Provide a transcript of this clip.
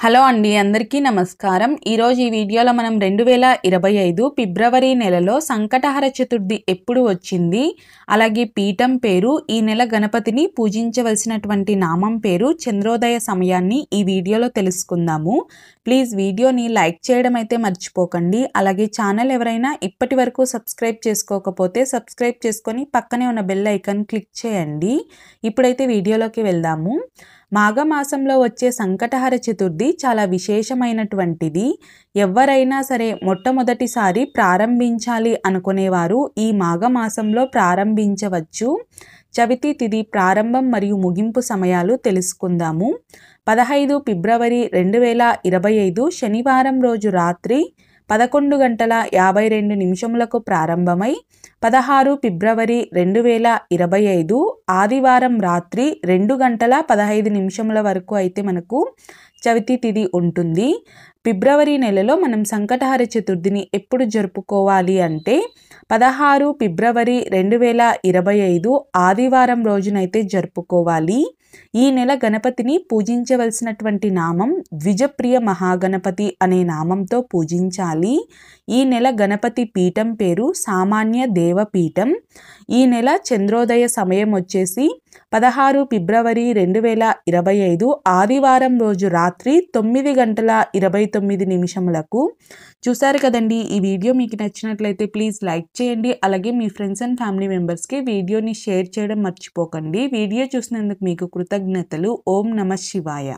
Hello అండి, అందరికీ నమస్కారం. ఈరోజు ఈ వీడియోలో మనం 2025 ఫిబ్రవరి నెలలో సంకటహర చతుర్థి ఎప్పుడు వచ్చింది, అలాగే పీఠం పేరు, ఈ నెల గణపతిని పూజించవలసినటువంటి నామం పేరు, చంద్రోదయ సమయాన్ని ఈ వీడియోలో తెలుసుకుందాము. ప్లీజ్ వీడియోని లైక్ చేయడం అయితే మర్చిపోకండి. అలాగే ఛానల్ ఎవరైనా ఇప్పటి వరకు సబ్స్క్రైబ్ చేసుకోకపోతే సబ్స్క్రైబ్ చేసుకొని పక్కనే ఉన్న బెల్ ఐకాన్ క్లిక్ చేయండి. ఇప్పుడైతే వీడియోలోకి వెళ్దాము. మాఘమాసంలో వచ్చే సంకటహర చతుర్థి చాలా విశేషమైనటువంటిది. ఎవరైనా సరే మొట్టమొదటిసారి ప్రారంభించాలి అనుకునేవారు ఈ మాఘమాసంలో ప్రారంభించవచ్చు. చవితి తిథి ప్రారంభం మరియు ముగింపు సమయాలు తెలుసుకుందాము. 15 ఫిబ్రవరి 2025 శనివారం రోజు రాత్రి 11:52 ప్రారంభమై 16 ఫిబ్రవరి 2025 ఆదివారం రాత్రి 2:15 వరకు అయితే మనకు చవితి తిథి ఉంటుంది. ఫిబ్రవరి నెలలో మనం సంకటహర చతుర్థిని ఎప్పుడు జరుపుకోవాలి అంటే 16 ఫిబ్రవరి 2025 ఆదివారం రోజునైతే జరుపుకోవాలి. ఈ నెల గణపతిని పూజించవలసినటువంటి నామం ద్విజప్రియ మహాగణపతి అనే నామంతో పూజించాలి. ఈ నెల గణపతి పీఠం పేరు సామాన్య దేవపీఠం. ఈ నెల చంద్రోదయ సమయం వచ్చేసి 16 ఫిబ్రవరి 2025 ఆదివారం రోజు రాత్రి 9:29 చూసారు కదండి. ఈ వీడియో మీకు నచ్చినట్లయితే ప్లీజ్ లైక్ చేయండి. అలాగే మీ ఫ్రెండ్స్ అండ్ ఫ్యామిలీ మెంబర్స్కి వీడియోని షేర్ చేయడం మర్చిపోకండి. వీడియో చూసినందుకు మీకు కృతజ్ఞతలు. ఓం నమః శివాయ.